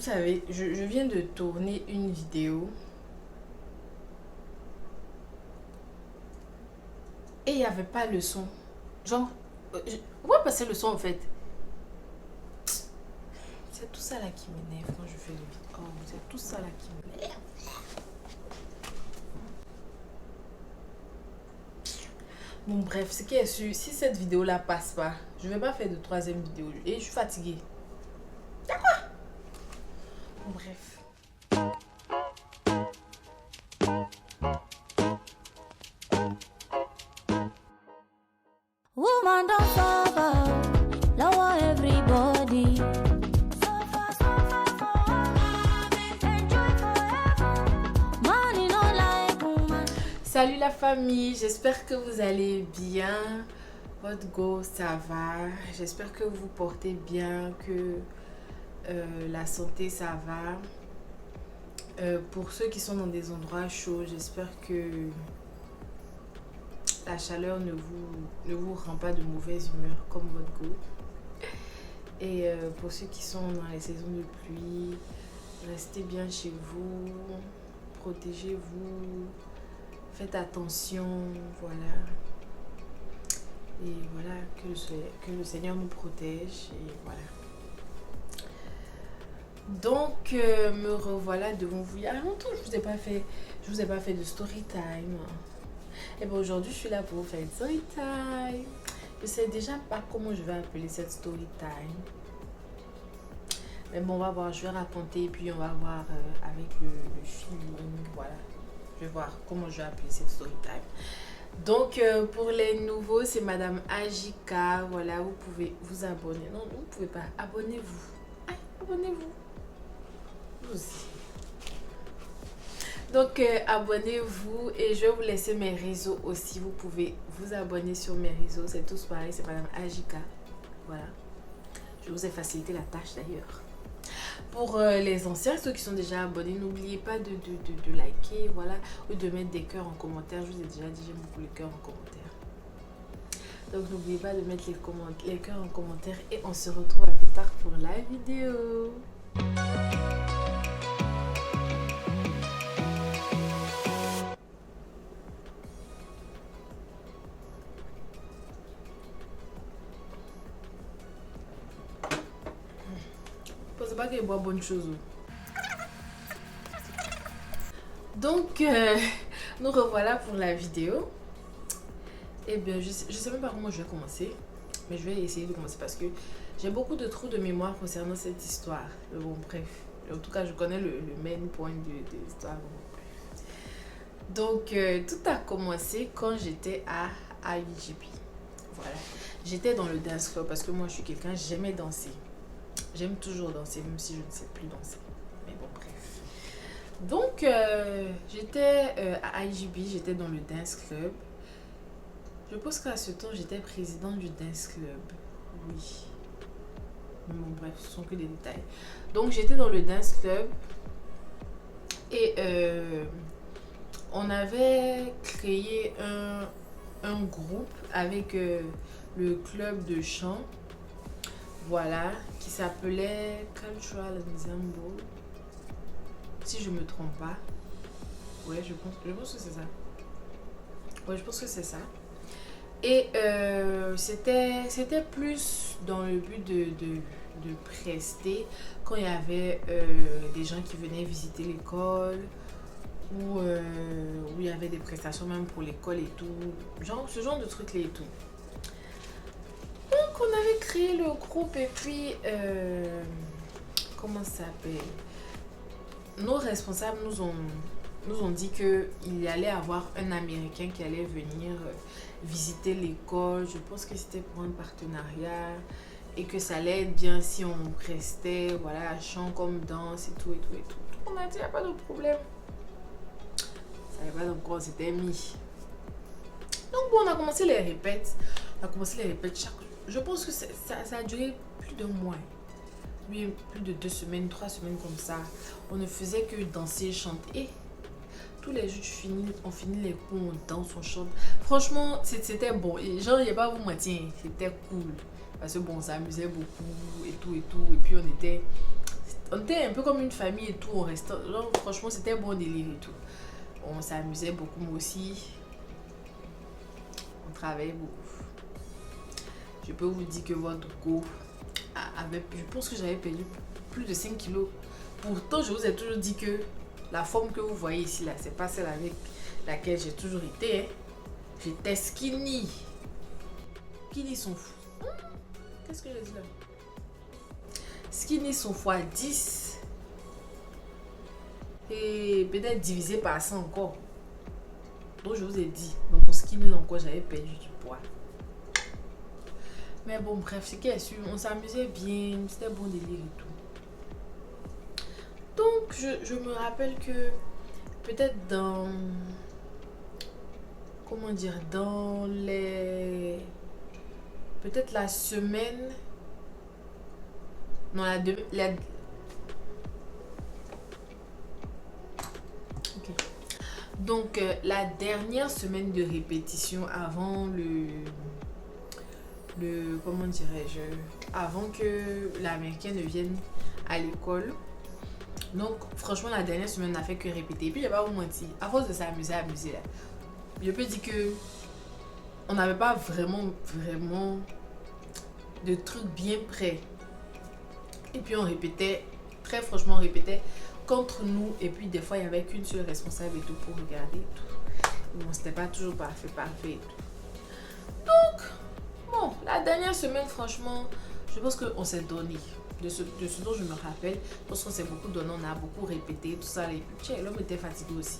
savez, je viens de tourner une vidéo et il n'y avait pas le son. Genre, où est passé le son en fait? C'est tout ça là qui m'énerve quand je fais des vidéos. Oh, c'est tout ça là qui m'énerve. Bon bref, ce qui est sûr, si cette vidéo là passe pas, je vais pas faire de troisième vidéo. Et je suis fatiguée. D'accord. Bon bref. Woman don't suffer, lower everybody. Salut la famille, j'espère que vous allez bien. Votre go, ça va. J'espère que vous portez bien, que la santé, ça va. Pour ceux qui sont dans des endroits chauds, j'espère que la chaleur ne vous rend pas de mauvaise humeur comme votre go. Et pour ceux qui sont dans les saisons de pluie, restez bien chez vous, protégez-vous, faites attention, voilà. Et voilà, que le Seigneur nous protège, et voilà. Donc, me revoilà devant vous. Il y a longtemps que je vous ai pas fait de story time. Et bien aujourd'hui, je suis là pour vous faire une story time. Je sais déjà pas comment je vais appeler cette story time. Mais bon, on va voir, je vais raconter et puis on va voir avec le feeling, voilà. Je vais voir comment je vais appeler cette story time. Donc, pour les nouveaux, c'est Madame Ajika. Voilà, vous pouvez vous abonner. Non, vous ne pouvez pas. Abonnez-vous. Ah, abonnez-vous. Vous aussi. Donc, abonnez-vous et je vais vous laisser mes réseaux aussi. Vous pouvez vous abonner sur mes réseaux. C'est tous pareil, c'est Madame Ajika. Voilà. Je vous ai facilité la tâche d'ailleurs. Pour les anciens, ceux qui sont déjà abonnés, n'oubliez pas de liker, voilà, ou de mettre des cœurs en commentaire. Je vous ai déjà dit, j'aime beaucoup les cœurs en commentaire. Donc n'oubliez pas de mettre les cœurs en commentaire et on se retrouve à plus tard pour la vidéo. Je ne pense pas qu'il boit bonne chose. Donc, nous revoilà pour la vidéo. Et bien, je sais même pas comment je vais commencer. Mais je vais essayer de commencer parce que j'ai beaucoup de trous de mémoire concernant cette histoire. Mais bon, bref. En tout cas, je connais le main point de l'histoire. Donc, tout a commencé quand j'étais à IGP. Voilà. J'étais dans le dance club parce que moi, je suis quelqu'un, j'aimais danser. J'aime toujours danser, même si je ne sais plus danser. Mais bon, bref. Donc, j'étais à IGB, j'étais dans le dance club. Je pense qu'à ce temps, j'étais présidente du dance club. Oui. Mais bon, bref, ce sont que des détails. Donc, j'étais dans le dance club. Et on avait créé un groupe avec le club de chant. Voilà, qui s'appelait Cultural Ensemble. Si je me trompe pas. Ouais, je pense que c'est ça. Ouais, je pense que c'est ça. Et c'était plus dans le but de prester quand il y avait des gens qui venaient visiter l'école ou où il y avait des prestations même pour l'école et tout. Genre, ce genre de trucs là et tout. Donc, on avait créé le groupe et puis, comment ça s'appelle? Nos responsables nous ont dit qu'il y allait avoir un Américain qui allait venir visiter l'école. Je pense que c'était pour un partenariat et que ça allait être bien si on restait, voilà, chant comme danse et tout et tout et tout. On a dit, il n'y a pas de problème. Ça n'avait pas encore, c'était mis. Donc, bon, on a commencé les répètes. Chaque jour. Je pense que ça a duré plus d'un mois. Oui, plus de 2 semaines, 3 semaines comme ça. On ne faisait que danser, chanter. Tous les jours, on finit les cours, on danse, on chante. Franchement, c'était bon. Et genre, il n'y a pas à vous mentir, c'était cool. Parce que bon, on s'amusait beaucoup et tout et tout. Et puis, on était un peu comme une famille et tout. On restait, genre, franchement, c'était bon délire et tout. On s'amusait beaucoup, moi aussi. On travaillait beaucoup. Je peux vous dire que votre go avait, je pense que j'avais perdu plus de 5 kilos. Pourtant, je vous ai toujours dit que la forme que vous voyez ici, là, c'est pas celle avec laquelle j'ai toujours été. Hein. J'étais skinny. Skinny son fou. Qu'est-ce que j'ai dit là? Skinny son fois 10. Et peut-être divisé par 100 encore. Donc je vous ai dit, dans mon skinny encore, j'avais perdu du poids. Mais bon, bref, c'est qu'elle suit. On s'amusait bien, c'était bon délire et tout. Donc, je me rappelle que peut-être dans... Comment dire? Dans les... Peut-être la semaine... Non, Ok. Donc, la dernière semaine de répétition avant comment dirais-je, avant que l'américaine ne vienne à l'école. Donc franchement la dernière semaine on n'a fait que répéter. Et puis je vais pas vous mentir, à force de s'amuser là, je peux dire que on n'avait pas vraiment de trucs bien prêts. Et puis on répétait, très franchement on répétait contre nous. Et puis des fois il n'y avait qu'une seule responsable et tout pour regarder et tout. Bon, c'était pas toujours parfait et tout. Donc bon, la dernière semaine, franchement, je pense qu'on s'est donné. De ce dont je me rappelle, parce qu'on s'est beaucoup donné, on a beaucoup répété, tout ça. Et puis, l'homme était fatigué aussi.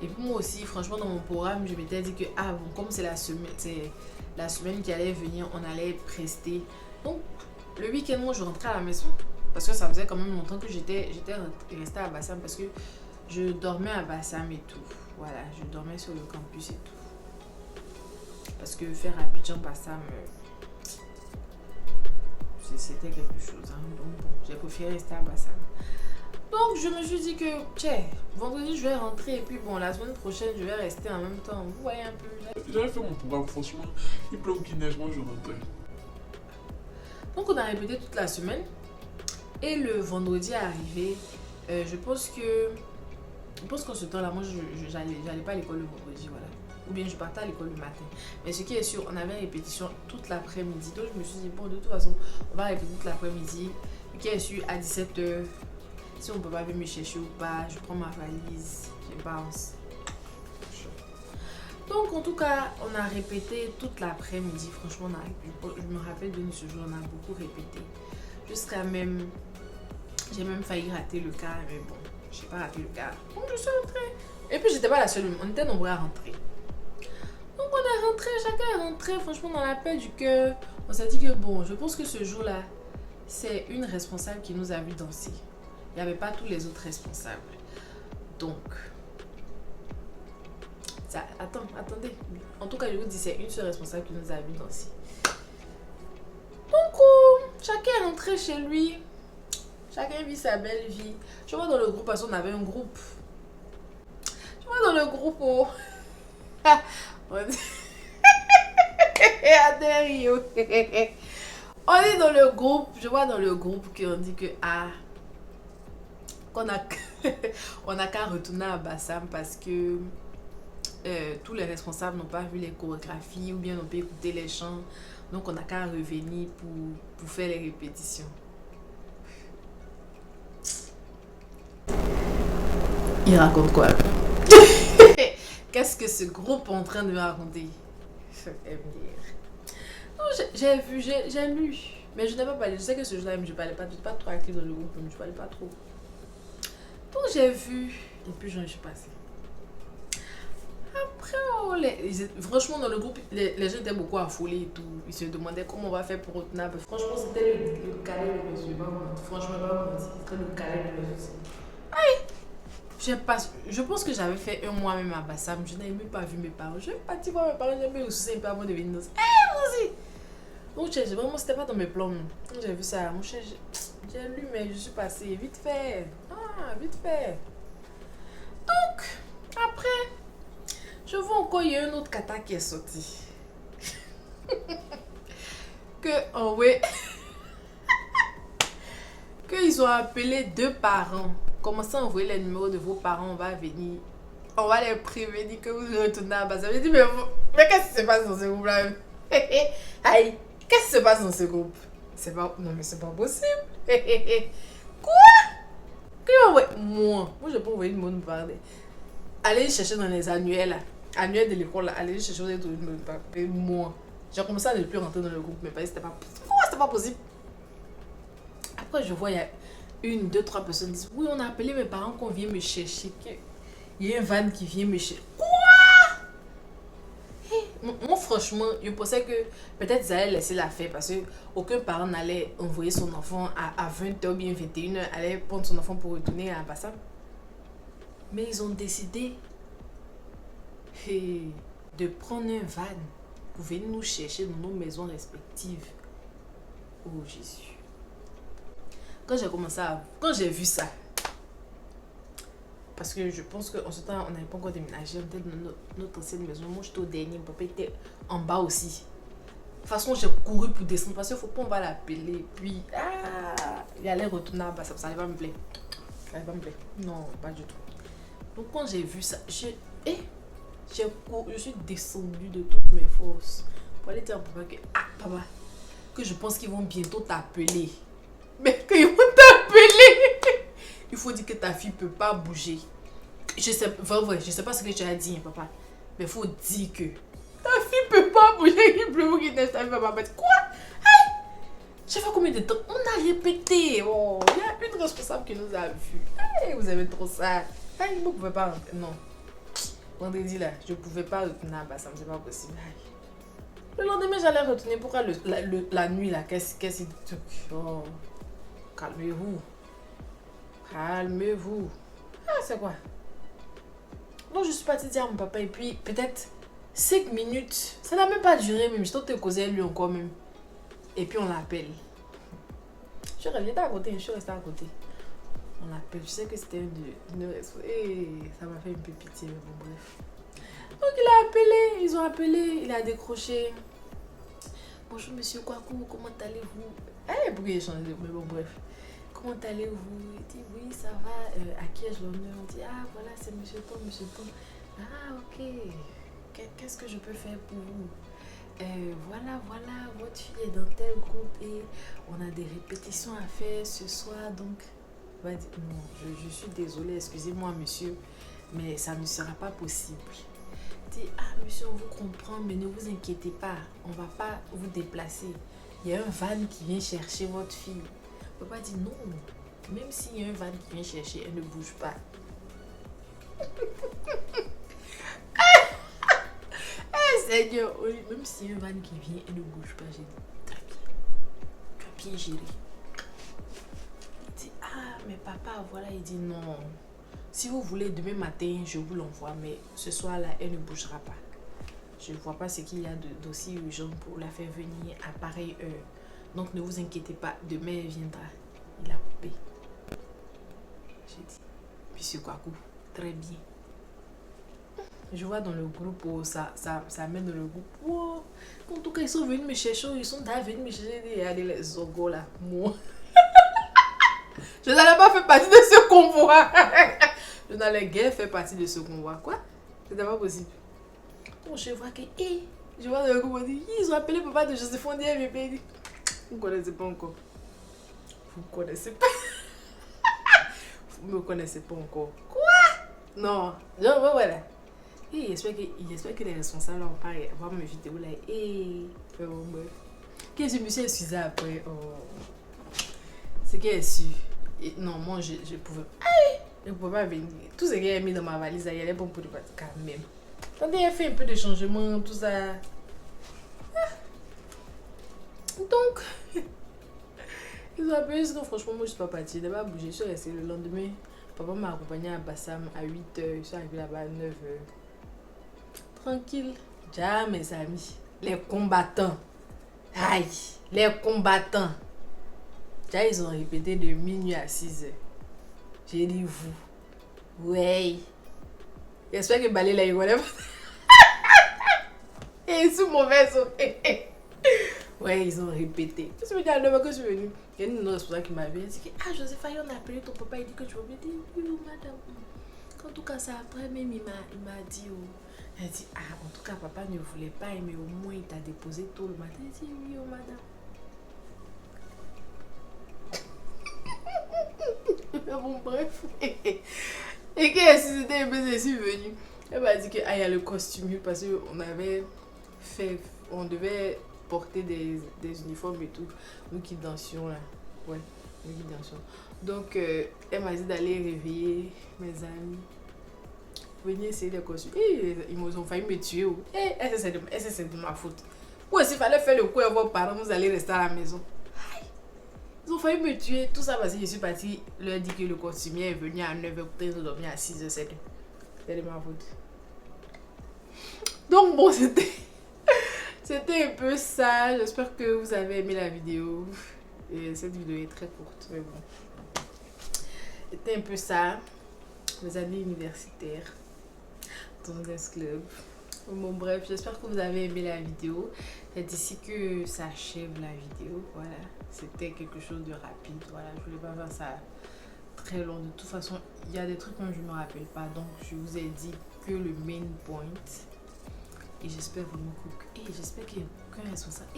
Et puis moi aussi, franchement, dans mon programme, je m'étais dit que, ah bon, comme c'est la semaine qui allait venir, on allait prester. Donc, le week-end, moi, je rentrais à la maison. Parce que ça faisait quand même longtemps que j'étais restée à Bassam, parce que je dormais à Bassam et tout. Voilà, je dormais sur le campus et tout. Parce que faire Abidjan-Bassam, c'était quelque chose. Hein. Donc bon, j'ai préféré rester à Bassam. Donc je me suis dit que, tiens, vendredi je vais rentrer et puis bon, la semaine prochaine je vais rester en même temps. Vous voyez un peu. J'avais fait mon programme, franchement, il pleut au neige, moi je rentrais. Donc on a répété toute la semaine. Et le vendredi est arrivé. Je pense qu'en ce temps-là, moi j'allais pas à l'école le vendredi, voilà. Ou bien je partais à l'école le matin. Mais ce qui est sûr, on avait répétition toute l'après-midi. Donc je me suis dit, bon, de toute façon, on va répéter toute l'après-midi. Ce qui est sûr, à 17h, si on peut pas venir me chercher ou pas, je prends ma valise, je bounce. Donc en tout cas, on a répété toute l'après-midi. Franchement, je me rappelle de ce jour, on a beaucoup répété. Jusqu'à même... J'ai même failli rater le car, mais bon, je n'ai pas raté le car. Donc je suis rentrée. Et puis j'étais pas la seule, on était nombreux à rentrer. Donc on est rentré, chacun est rentré, franchement dans la paix du cœur. On s'est dit que bon, je pense que ce jour-là, c'est une responsable qui nous a vu danser. Il n'y avait pas tous les autres responsables. Donc, ça, attendez. En tout cas, je vous dis, c'est une seule responsable qui nous a vu danser. Donc, chacun est rentré chez lui. Chacun vit sa belle vie. Je vois dans le groupe, parce qu'on avait un groupe. Je vois dans le groupe, oh. On est dans le groupe, je vois dans le groupe qu'on dit que qu'on a on a qu'à retourner à Bassam parce que tous les responsables n'ont pas vu les chorégraphies ou bien n'ont pas écouté les chants. Donc on a qu'à revenir pour faire les répétitions. Il raconte quoi? Qu'est-ce que ce groupe est en train de me raconter? J'ai vu, j'ai lu. Mais je n'ai pas parlé. Je sais que ce jour-là, je ne parlais pas. Je n'étais pas trop active dans le groupe. Je ne parlais pas trop. Donc j'ai vu. Et puis j'en suis passée. Après, franchement, dans le groupe, les gens étaient beaucoup affolés et tout. Ils se demandaient comment on va faire pour retenir. Franchement, c'était le calé de mes yeux. Franchement, c'était le calé de mes yeux. Aïe! Je pense que j'avais fait un mois même à Bassam. Je n'avais même pas vu mes parents. Je suis partie voir mes parents. J'ai même aussi un peu avant de venir danser. Moi aussi! Donc, vraiment, c'était pas dans mes plans. Quand j'ai vu ça, j'ai lu, mais je suis passée. Vite fait. Vite fait. Donc, après, je vois encore, il y a un autre kata qui est sorti. Que Ils ont appelé 2 parents. Commencez à envoyer les numéros de vos parents, on va venir. On va les prévenir que vous retournez à Bassam. J'ai dit, mais qu'est-ce qui se passe dans ce groupe-là? Aïe, qu'est-ce qui se passe dans ce groupe? Non, mais c'est pas possible. Quoi? Qui m'a envoyé? Moi, j'ai pas envoyé le monde me parler. Allez chercher dans les annuels, là. Annuels de l'école, là. Allez chercher des trucs de me parler. Moi, j'ai commencé à ne plus rentrer dans le groupe, mais c'était pas possible. Pourquoi c'était pas possible? Après, je vois, il y a 1, 2, 3 personnes qui disent, oui, on a appelé mes parents qu'on vient me chercher. Il y a un van qui vient me chercher. Quoi? Moi, franchement, je pensais que peut-être ils allaient laisser la faire parce qu'aucun parent n'allait envoyer son enfant à 20h ou bien 21h, allait prendre son enfant pour retourner à Bassam. Mais ils ont décidé de prendre un van pour venir nous chercher dans nos maisons respectives. Oh Jésus. Quand j'ai vu ça, parce que je pense qu'en ce temps, on n'avait pas encore déménagé, on était dans notre ancienne maison. Moi, j'étais au dernier, mon papa était en bas aussi. De toute façon, j'ai couru pour descendre parce qu'il faut pas, on va l'appeler. Puis, il allait retourner à Bassam, ça allait pas me plaire. Ça allait pas me plaire. Non, pas du tout. Donc, quand j'ai vu ça, je suis descendue de toutes mes forces pour aller dire à papa que, papa, que je pense qu'ils vont bientôt t'appeler. Mais qu'ils vont t'appeler. Il faut dire que ta fille peut pas bouger. Je sais pas ce que tu as dit, papa. Mais il faut dire que ta fille peut pas bouger. Il pleut, il neige, ta fille peut pas mettre. Quoi? Hey! Je sais pas combien de temps. On a répété. Oh, il y a une responsable qui nous a vus. Hey, vous aimez trop ça. Hey, vous pouvez pas rentrer. Non. Vendredi là, je pouvais pas retourner à Bassam, c'est pas possible. Hey. Le lendemain, j'allais retourner. Pourquoi la nuit là? Qu'est-ce que. Oh. Calmez-vous. Calmez-vous. C'est quoi? Donc, je suis partie dire à mon papa, et puis peut-être 5 minutes. Ça n'a même pas duré, même. Je t'ai causé à lui encore même. Et puis, on l'appelle. Je suis restée à côté. On l'appelle. Je sais que c'était une ça m'a fait un peu pitié, mais bon, bref. Donc, il a appelé. Ils ont appelé. Il a décroché. Bonjour, monsieur Kwaku, comment allez-vous? Pourquoi il a changé? Mais bon, bref. Comment allez-vous? Il dit oui, ça va. À qui ai-je l'honneur? On dit voilà, c'est monsieur Tom, monsieur Tom. Ok. Qu'est-ce que je peux faire pour vous? Voilà, votre fille est dans tel groupe et on a des répétitions à faire ce soir. Donc, on va dire non, je suis désolée, excusez-moi, monsieur, mais ça ne sera pas possible. Il dit monsieur, on vous comprend, mais ne vous inquiétez pas, on va pas vous déplacer. Il y a un van qui vient chercher votre fille. Papa dit non, même s'il y a un van qui vient chercher, elle ne bouge pas. Seigneur, même s'il y a un van qui vient, elle ne bouge pas. J'ai dit très bien, tu as bien géré. Il dit mais papa, voilà, il dit non. Si vous voulez, demain matin, je vous l'envoie, mais ce soir-là, elle ne bougera pas. Je ne vois pas ce qu'il y a d'aussi urgent pour la faire venir à pareille heure. Donc ne vous inquiétez pas, demain elle viendra. Il a coupé. J'ai dit, monsieur Kwaku, très bien. Je vois dans le groupe, ça mène dans le groupe. Oh, en tout cas, ils sont venus me chercher, ils sont venus me chercher. Regardez les ogos là, moi. Je n'allais pas faire partie de ce convoi. Je n'allais guère faire partie de ce convoi. Quoi? C'était pas possible. Donc je vois que, je vois dans le groupe, on dit, ils ont appelé papa de Joséphine, on dit, vous ne connaissez pas encore. Vous ne connaissez pas. Vous ne me connaissez pas encore. Quoi? Non. Genre, voilà. J'espère que les responsables vont me vidéo là. Qu'est-ce que monsieur est suivi après? C'est qu'elle est su. Non, moi, je pouvais. Je ne pouvais pas venir. Tout ce qu'elle a mis dans ma valise, il y allait bon pour le partir quand même. Attendez, elle fait un peu de changement, tout ça. Donc, ils ont appelé, sinon franchement, moi je suis pas partie. Je n'ai pas bougé, je suis restée le lendemain. Papa m'a accompagné à Bassam à 8h, je suis arrivée là-bas à 9h. Tranquille. Déjà, mes amis, les combattants. Aïe, les combattants. Déjà, ils ont répété de minuit à 6h. J'ai dit vous. Ouais. J'espère que Balé là, il connaît pas. Et sous mauvaise. Ouais, ils ont répété. Je me dis, à 9h que je suis venue. Il y a une responsable qui m'a dit, ah, Joseph, on a appelé ton papa, il dit que tu vas venir. Je dis, oui, madame. En tout cas, ça après, même il m'a dit, elle a dit, ah, en tout cas, papa ne voulait pas, mais au moins il t'a déposé tôt le matin. Je dis, oui, madame. Bon, bref. Et que si c'était un peu, je suis venue. Elle m'a dit que, ah, il y a le costume parce qu'on avait fait, on devait porter des uniformes et tout. Nous qui dansions là. Ouais, nous qui dansions. Donc, elle m'a dit d'aller réveiller mes amis. Venez essayer des costumes. Et ils m'ont failli me tuer. Et c'est de ma faute. Ou s'il fallait faire le coup à vos parents, vous allez rester à la maison. Ils ont failli me tuer. Tout ça parce que je suis partie leur dire que le costumier est venu à 9h. Ils ont dormi à 6h. C'est de ma faute. Donc bon, c'était un peu ça. J'espère que vous avez aimé la vidéo. Et cette vidéo est très courte. Mais bon. C'était un peu ça. Mes années universitaires. Dans un club. Bon bref, j'espère que vous avez aimé la vidéo. C'est ici que s'achève la vidéo. Voilà. C'était quelque chose de rapide. Voilà, je voulais pas faire ça très long. De toute façon, il y a des trucs que je ne me rappelle pas. Donc, je vous ai dit que le main point. Et j'espère vraiment que... j'espère qu'il y a aucun responsable.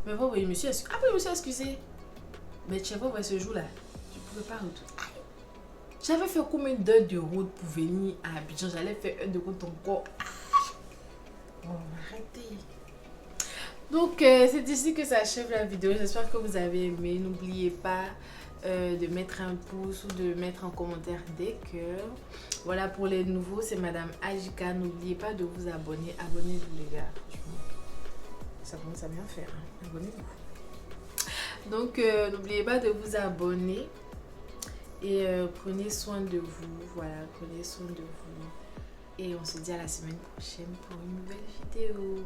Mais bon, je me suis excusée. Après, je me suis excusée. Mais tu sais pas, ce jour-là, je ne pouvais pas retourner. J'avais fait combien d'heures de route pour venir à Abidjan? J'allais faire heure de route encore. Bon, arrêtez. Donc, c'est ici que s'achève la vidéo. J'espère que vous avez aimé. N'oubliez pas de mettre un pouce ou de mettre en commentaire des cœurs. Voilà, pour les nouveaux, c'est Madame Ajika. N'oubliez pas de vous abonner. Abonnez-vous, les gars. Ça commence à bien faire. Hein. Abonnez-vous. Donc, n'oubliez pas de vous abonner. Et prenez soin de vous. Voilà, prenez soin de vous. Et on se dit à la semaine prochaine pour une nouvelle vidéo.